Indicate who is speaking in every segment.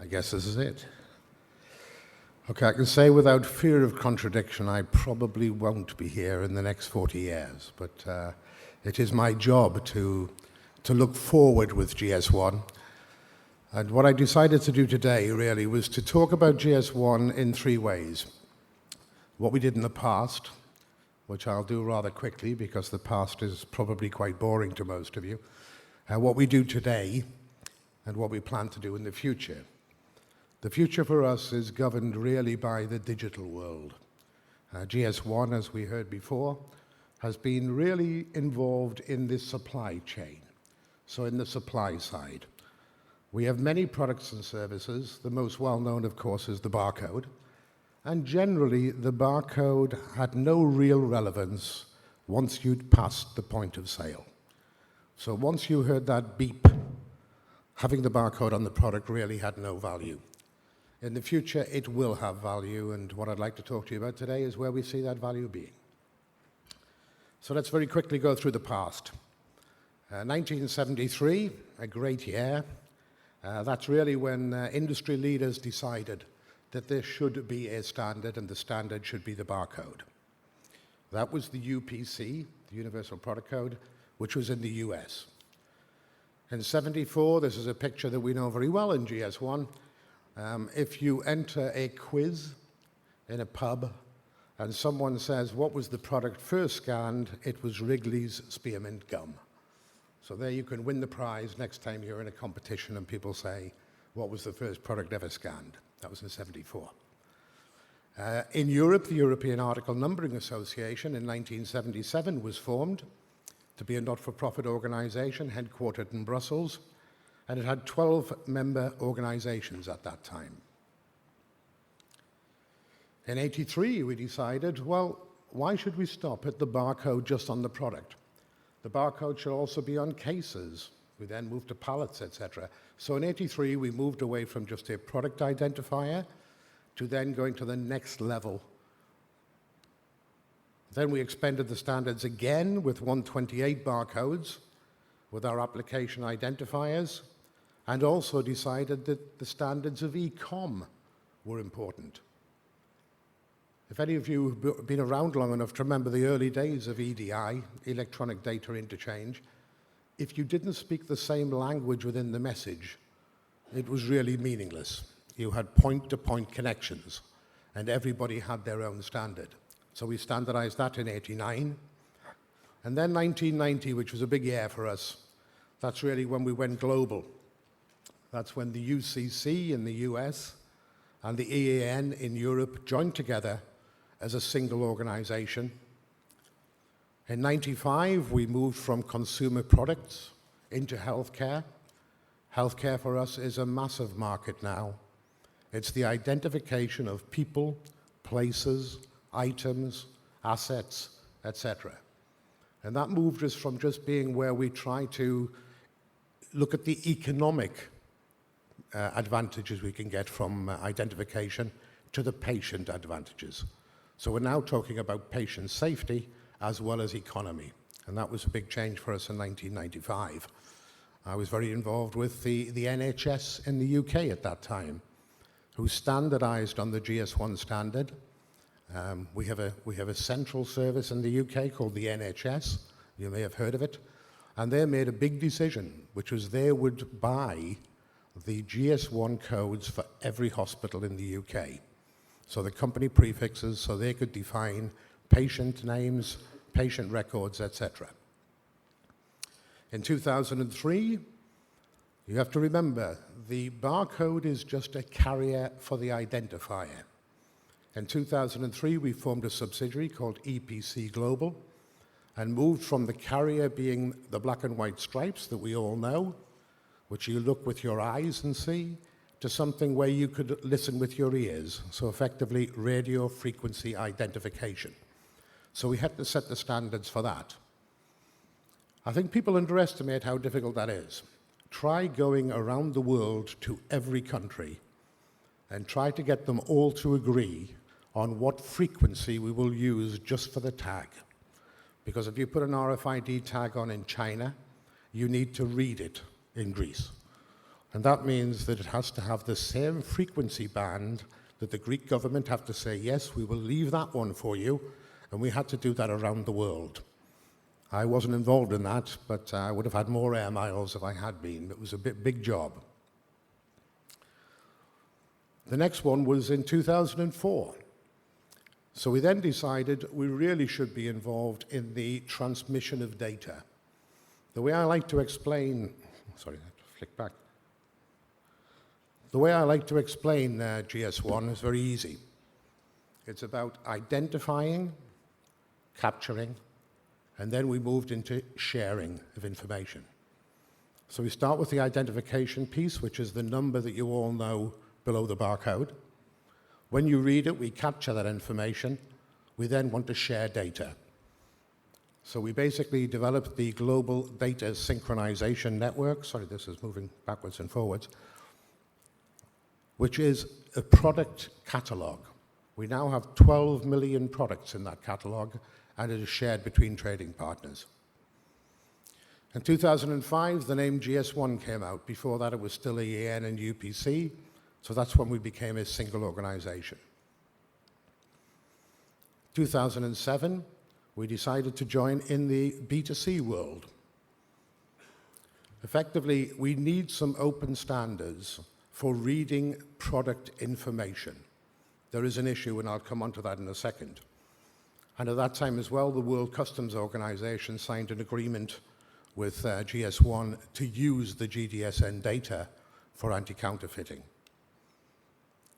Speaker 1: I guess this is it. Okay, I can say without fear of contradiction, I probably won't be here in the next 40 years, but it is my job to look forward with GS1. And what I decided to do today, really, was to talk about GS1 in three ways. What we did in the past, which I'll do rather quickly because the past is probably quite boring to most of you, what we do today, and what we plan to do in the future. The future for us is governed really by the digital world. GS1, as we heard before, has been really involved in this supply chain, so in the supply side. We have many products and services. The most well-known, of course, is the barcode. And generally, the barcode had no real relevance once you'd passed the point of sale. So once you heard that beep, having the barcode on the product really had no value. In the future, it will have value, and what I'd like to talk to you about today is where we see that value being. So let's very quickly go through the past. 1973, a great year. That's really when industry leaders decided that there should be a standard, and the standard should be the barcode. That was the UPC, the Universal Product Code, which was in the US. In 74, this is a picture that we know very well in GS1. If you enter a quiz in a pub and someone says, what was the product first scanned? It was Wrigley's Spearmint Gum. So there you can win the prize next time you're in a competition and people say, what was the first product ever scanned? That was in 74. In Europe, the European Article Numbering Association in 1977 was formed to be a not-for-profit organization headquartered in Brussels, and it had 12 member organizations at that time. In 83, we decided, well, why should we stop at the barcode just on the product? The barcode should also be on cases. We then moved to pallets, etc. So in 83, we moved away from just a product identifier to then going to the next level. Then we expanded the standards again with 128 barcodes with our application identifiers, and also decided that the standards of e-com were important. If any of you have been around long enough to remember the early days of EDI, electronic data interchange, if you didn't speak the same language within the message, it was really meaningless. You had point-to-point connections, and everybody had their own standard. So we standardized that in 89. And then 1990, which was a big year for us, that's really when we went global. That's when the UCC in the US and the EAN in Europe joined together as a single organization. In 95, we moved from consumer products into healthcare. Healthcare for us is a massive market now. It's the identification of people, places, items, assets, etc. And that moved us from just being where we try to look at the economic advantages we can get from identification to the patient advantages. So we're now talking about patient safety as well as economy. And that was a big change for us in 1995. I was very involved with the NHS in the UK at that time, who standardized on the GS1 standard. We have a central service in the UK called the NHS. You may have heard of it. And they made a big decision, which was they would buy the GS1 codes for every hospital in the UK. So the company prefixes, so they could define patient names, patient records, etc. In 2003, you have to remember, the barcode is just a carrier for the identifier. In 2003, we formed a subsidiary called EPC Global and moved from the carrier being the black and white stripes that we all know, which you look with your eyes and see, to something where you could listen with your ears, so effectively radio frequency identification. So we had to set the standards for that. I think people underestimate how difficult that is. Try going around the world to every country and try to get them all to agree on what frequency we will use just for the tag. Because if you put an RFID tag on in China, you need to read it in Greece. And that means that it has to have the same frequency band that the Greek government have to say, yes, we will leave that one for you, and we had to do that around the world. I wasn't involved in that, but I would have had more air miles if I had been. It was a big job. The next one was in 2004. So we then decided we really should be involved in the transmission of data. The way I like to explain, sorry, I have to flick back. The way I like to explain GS1 is very easy. It's about identifying, capturing, and then we moved into sharing of information. So we start with the identification piece, which is the number that you all know below the barcode. When you read it, we capture that information. We then want to share data. So we basically developed the Global Data Synchronization Network. Sorry, this is moving backwards and forwards, which is a product catalog. We now have 12 million products in that catalog, and it is shared between trading partners. In 2005, the name GS1 came out. Before that, it was still EAN and UPC, so that's when we became a single organization. 2007, we decided to join in the B2C world. Effectively, we need some open standards for reading product information. There is an issue, and I'll come on to that in a second. And at that time as well, the World Customs Organization signed an agreement with GS1 to use the GDSN data for anti-counterfeiting.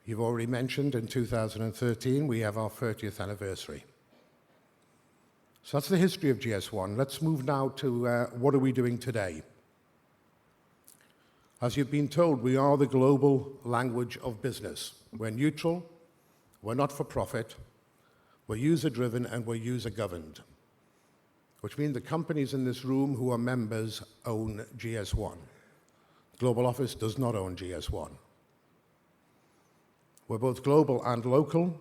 Speaker 1: You've already mentioned in 2013, we have our 30th anniversary. So that's the history of GS1. Let's move now to what are we doing today? As you've been told, we are the global language of business. We're neutral, we're not for profit, we're user-driven, and we're user-governed, which means the companies in this room who are members own GS1. Global Office does not own GS1. We're both global and local,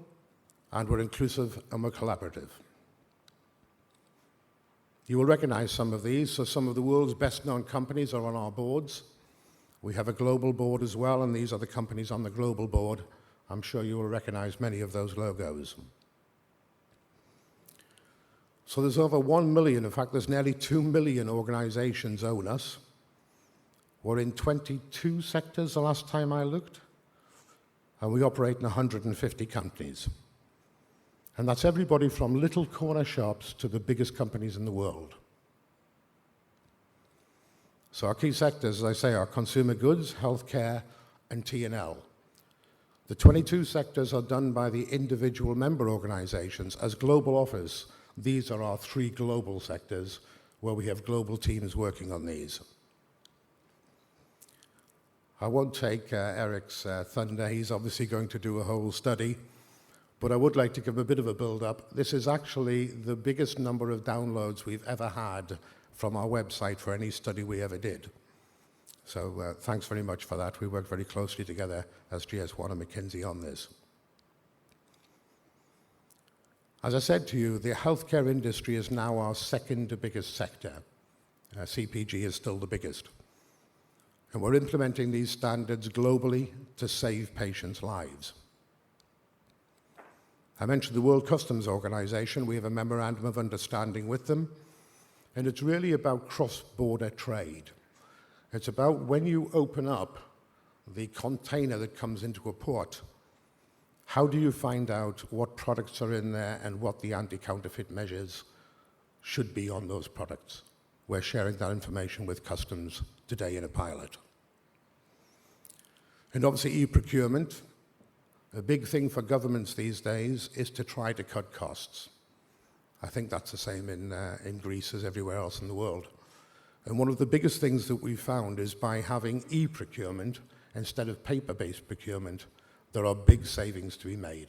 Speaker 1: and we're inclusive and we're collaborative. You will recognize some of these. So some of the world's best-known companies are on our boards. We have a global board as well, and these are the companies on the global board. I'm sure you will recognize many of those logos. So there's over 1 million, in fact, there's nearly 2 million organizations own us. We're in 22 sectors the last time I looked, and we operate in 150 companies. And that's everybody from little corner shops to the biggest companies in the world. So our key sectors, as I say, are consumer goods, healthcare, and T&L. The 22 sectors are done by the individual member organizations. As Global Office, these are our 3 global sectors where we have global teams working on these. I won't take Eric's thunder. He's obviously going to do a whole study, but I would like to give a bit of a build-up. This is actually the biggest number of downloads we've ever had from our website for any study we ever did. So thanks very much for that. We worked very closely together as GS1 and McKinsey on this. As I said to you, the healthcare industry is now our second biggest sector. CPG is still the biggest. And we're implementing these standards globally to save patients' lives. I mentioned the World Customs Organization. We have a memorandum of understanding with them, and it's really about cross-border trade. It's about when you open up the container that comes into a port, how do you find out what products are in there and what the anti-counterfeit measures should be on those products? We're sharing that information with customs today in a pilot. And obviously e-procurement, a big thing for governments these days is to try to cut costs. I think that's the same in Greece as everywhere else in the world. And one of the biggest things that we've found is by having e-procurement instead of paper-based procurement, there are big savings to be made.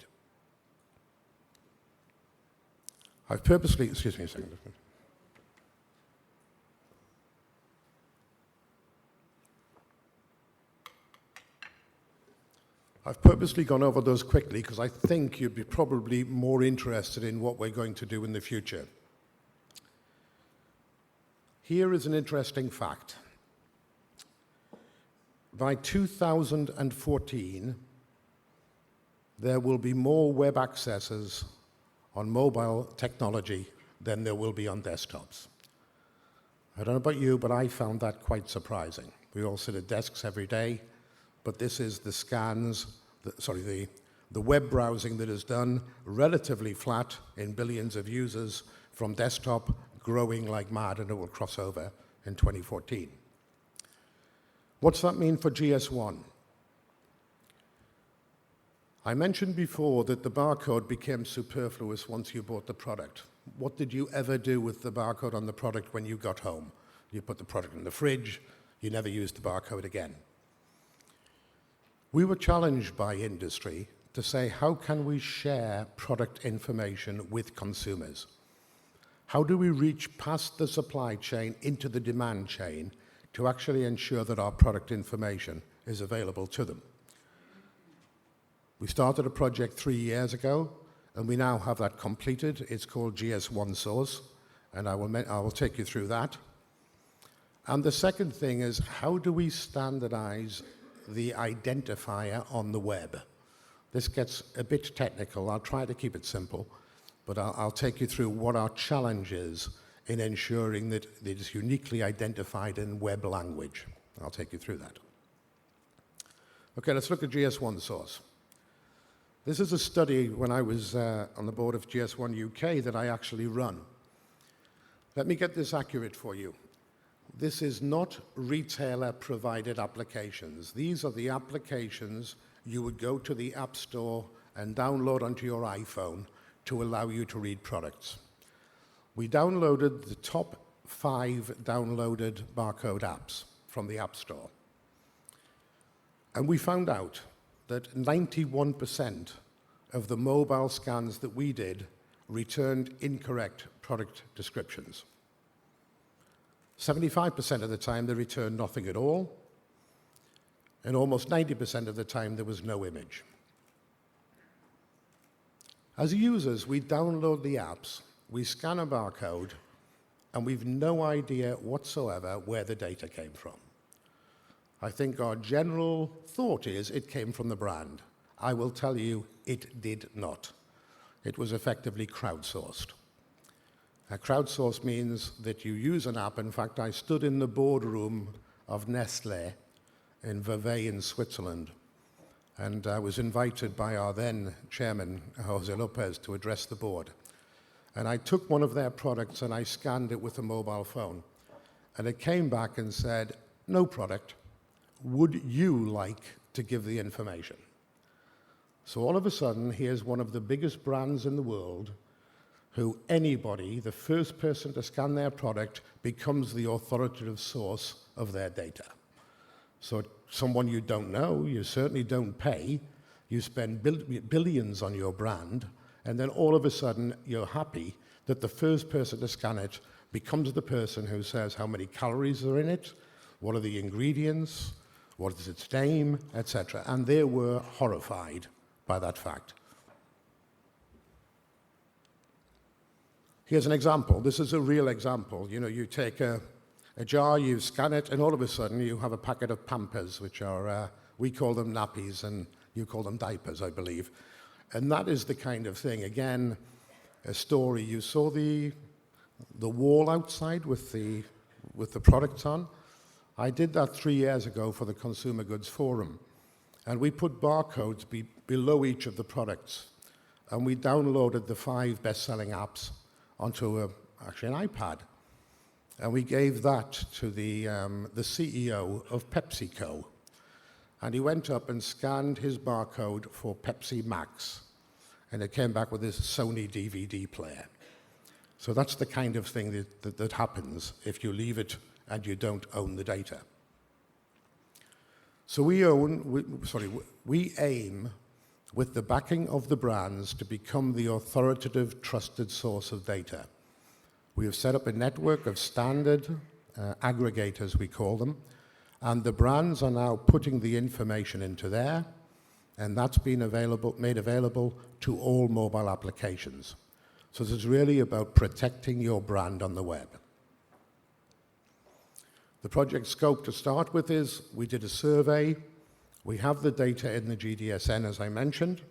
Speaker 1: I've purposely, excuse me a second. I've purposely gone over those quickly because I think you'd be probably more interested in what we're going to do in the future. Here is an interesting fact. by 2014, there will be more web accesses on mobile technology than there will be on desktops. I don't know about you, but I found that quite surprising. We all sit at desks every day, but this is the scans, the web browsing that is done relatively flat in billions of users from desktop, growing like mad, and it will cross over in 2014. What's that mean for GS1? I mentioned before that the barcode became superfluous once you bought the product. What did you ever do with the barcode on the product when you got home? You put the product in the fridge, you never used the barcode again. We were challenged by industry to say, how can we share product information with consumers? How do we reach past the supply chain into the demand chain to actually ensure that our product information is available to them? We started a project 3 years ago, and we now have that completed. It's called GS1 Source, and I will take you through that. And the second thing is, how do we standardize the identifier on the web? This gets a bit technical. I'll try to keep it simple, but I'll take you through what our challenge is in ensuring that it is uniquely identified in web language. I'll take you through that. Okay, let's look at GS1 Source. This is a study when I was on the board of GS1 UK that I actually run. Let me get this accurate for you. This is not retailer-provided applications. These are the applications you would go to the App Store and download onto your iPhone to allow you to read products. We downloaded the top 5 downloaded barcode apps from the App Store. And we found out that 91% of the mobile scans that we did returned incorrect product descriptions. 75% of the time they returned nothing at all, and almost 90% of the time there was no image. As users, we download the apps, we scan a barcode, and we've no idea whatsoever where the data came from. I think our general thought is it came from the brand. I will tell you it did not. It was effectively crowdsourced. Crowdsourced means that you use an app. In fact, I stood in the boardroom of Nestlé in Vevey in Switzerland, and I was invited by our then chairman, Jose Lopez, to address the board. And I took one of their products and I scanned it with a mobile phone. And it came back and said, no product. Would you like to give the information? So all of a sudden, here's one of the biggest brands in the world who anybody, the first person to scan their product, becomes the authoritative source of their data. So someone you don't know, you certainly don't pay, you spend billions on your brand, and then all of a sudden you're happy that the first person to scan it becomes the person who says how many calories are in it, what are the ingredients, what is its name, etc. And they were horrified by that fact. Here's an example. This is a real example. You know, you take a jar, you scan it, and all of a sudden you have a packet of Pampers, which are, we call them nappies, and you call them diapers, I believe. And that is the kind of thing, again, a story. You saw the wall outside with the products on. I did that 3 years ago for the Consumer Goods Forum. And we put barcodes below each of the products. And we downloaded the 5 best-selling apps onto actually an iPad. And we gave that to the CEO of PepsiCo. And he went up and scanned his barcode for Pepsi Max. And it came back with this Sony DVD player. So that's the kind of thing that happens if you leave it and you don't own the data. So we aim, with the backing of the brands, to become the authoritative, trusted source of data. We have set up a network of standard aggregators, we call them, and the brands are now putting the information into there, and that's been made available to all mobile applications. So this is really about protecting your brand on the web. The project scope to start with is we did a survey. We have the data in the GDSN, as I mentioned.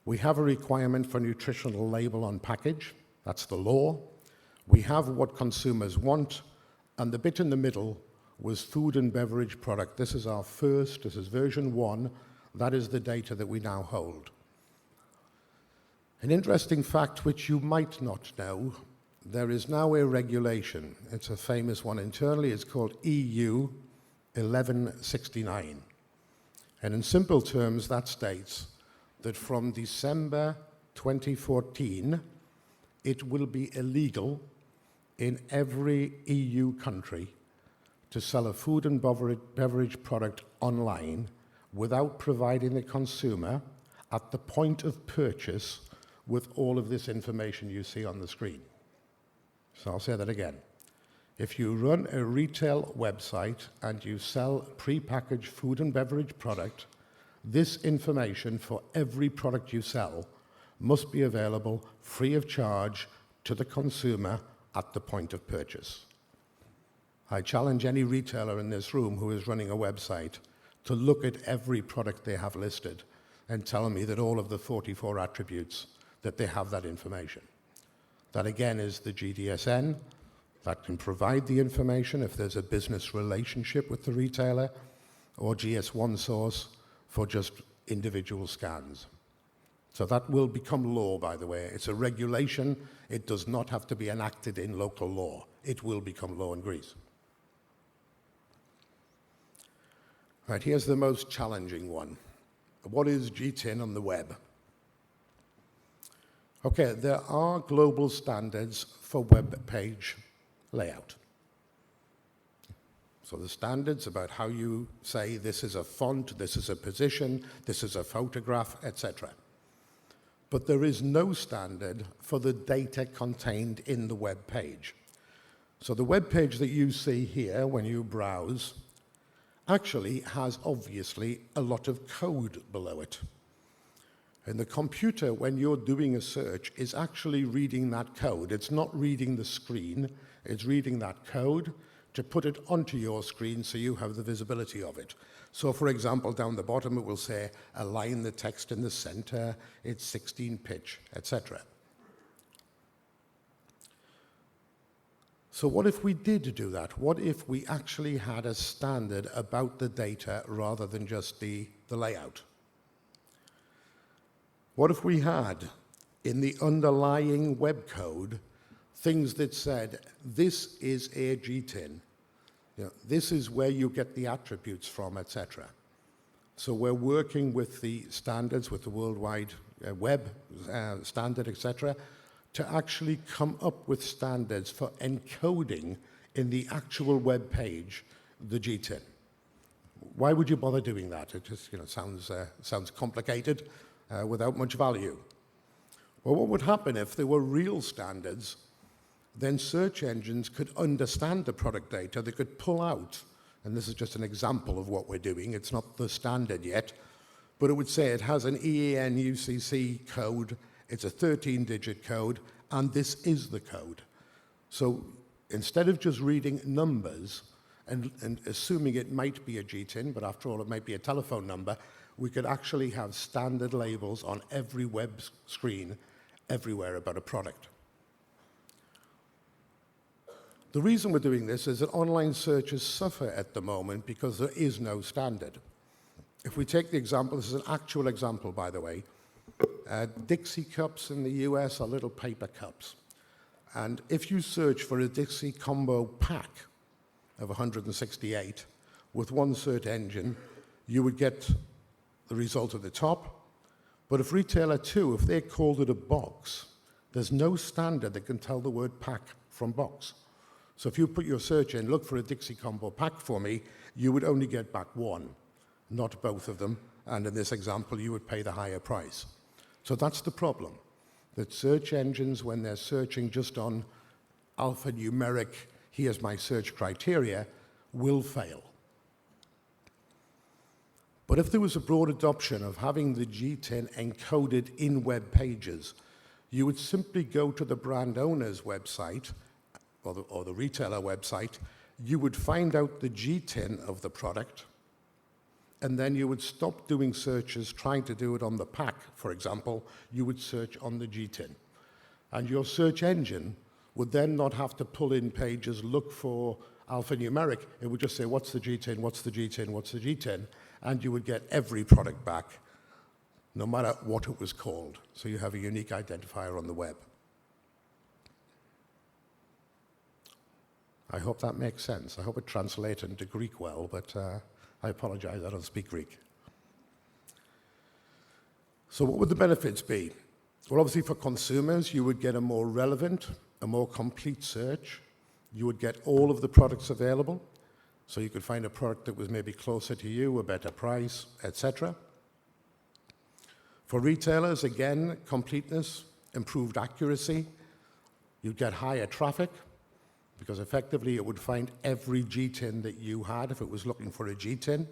Speaker 1: We have a requirement for nutritional label on package. That's the law. We have what consumers want. And the bit in the middle was food and beverage product. This is our first, this is version 1. That is the data that we now hold. An interesting fact which you might not know, there is now a regulation. It's a famous one internally. It's called EU 1169. And in simple terms, that states that from December 2014, it will be illegal in every EU country to sell a food and beverage product online without providing the consumer at the point of purchase with all of this information you see on the screen. So I'll say that again. If you run a retail website and you sell prepackaged food and beverage product, this information for every product you sell must be available free of charge to the consumer at the point of purchase. I challenge any retailer in this room who is running a website to look at every product they have listed and tell me that all of the 44 attributes, that they have that information. That again is the GDSN that can provide the information if there's a business relationship with the retailer, or GS1 source for just individual scans. So that will become law, by the way. It's a regulation. It does not have to be enacted in local law. It will become law in Greece. Right, here's the most challenging one. What is GTIN on the web? Okay, there are global standards for web page layout. So the standards about how you say this is a font, this is a position, this is a photograph, etc. But there is no standard for the data contained in the web page. So the web page that you see here when you browse actually has obviously a lot of code below it. And the computer, when you're doing a search, is actually reading that code. It's not reading the screen, it's reading that code to put it onto your screen so you have the visibility of it. So for example, down the bottom it will say, align the text in the center, it's 16 pitch, etc. So what if we did do that? What if we actually had a standard about the data rather than just the layout? What if we had, in the underlying web code, things that said, this is a GTIN, this is where you get the attributes from, etc. So we're working with the standards, with the World Wide Web standard, etc., to actually come up with standards for encoding in the actual web page the GTIN. Why would you bother doing that? It just sounds complicated without much value. Well, what would happen if there were real standards? Then search engines could understand the product data. They could pull out, and this is just an example of what we're doing. It's not the standard yet, but it would say it has an EAN UCC code. It's a 13-digit code, and this is the code. So instead of just reading numbers and assuming it might be a GTIN, but after all, it might be a telephone number, we could actually have standard labels on every web screen everywhere about a product. The reason we're doing this is that online searches suffer at the moment because there is no standard. If we take the example, this is an actual example, by the way. Dixie cups in the US are little paper cups. And if you search for a Dixie combo pack of 168 with one search engine, you would get the result at the top. But if retailer 2, if they called it a box, there's no standard that can tell the word pack from box. So if you put your search in, look for a Dixie combo pack for me, you would only get back one, not both of them. And in this example, you would pay the higher price. So that's the problem, that search engines, when they're searching just on alphanumeric, here's my search criteria, will fail. But if there was a broad adoption of having the GTIN encoded in web pages, you would simply go to the brand owner's website or the retailer website, you would find out the GTIN of the product, and then you would stop doing searches trying to do it on the pack, for example. You would search on the GTIN. And your search engine would then not have to pull in pages, look for alphanumeric. It would just say, what's the GTIN, what's the GTIN, what's the GTIN? And you would get every product back, no matter what it was called. So you have a unique identifier on the web. I hope that makes sense. I hope it translates into Greek well, but I apologize, I don't speak Greek. So what would the benefits be? Well, obviously for consumers, you would get a more relevant, a more complete search. You would get all of the products available. So you could find a product that was maybe closer to you, a better price, etc. For retailers, again, completeness, improved accuracy. You'd get higher traffic, because effectively it would find every GTIN that you had if it was looking for a GTIN.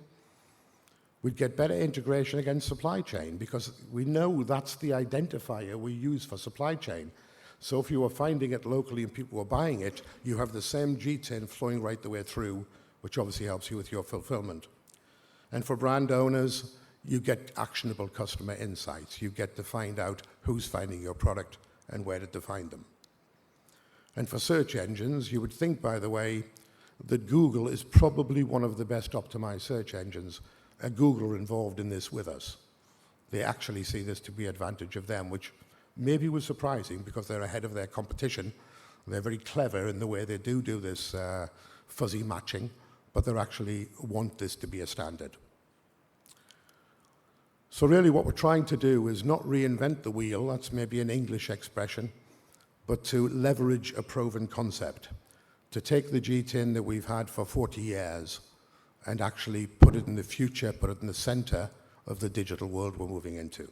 Speaker 1: We'd get better integration against supply chain, because we know that's the identifier we use for supply chain. So if you were finding it locally and people were buying it, you have the same GTIN flowing right the way through, which obviously helps you with your fulfillment. And for brand owners, you get actionable customer insights. You get to find out who's finding your product and where to find them. And for search engines, you would think, by the way, that Google is probably one of the best optimized search engines. Google are involved in this with us. They actually see this to be an advantage of them, which maybe was surprising because they're ahead of their competition. They're very clever in the way they do this fuzzy matching, but they actually want this to be a standard. So really what we're trying to do is not reinvent the wheel, that's maybe an English expression, but to leverage a proven concept, to take the GTIN that we've had for 40 years and actually put it in the future, put it in the center of the digital world we're moving into.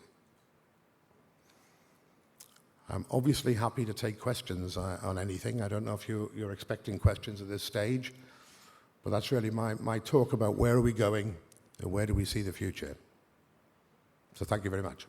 Speaker 1: I'm obviously happy to take questions on anything. I don't know if you're expecting questions at this stage, but that's really my talk about where are we going and where do we see the future. So thank you very much.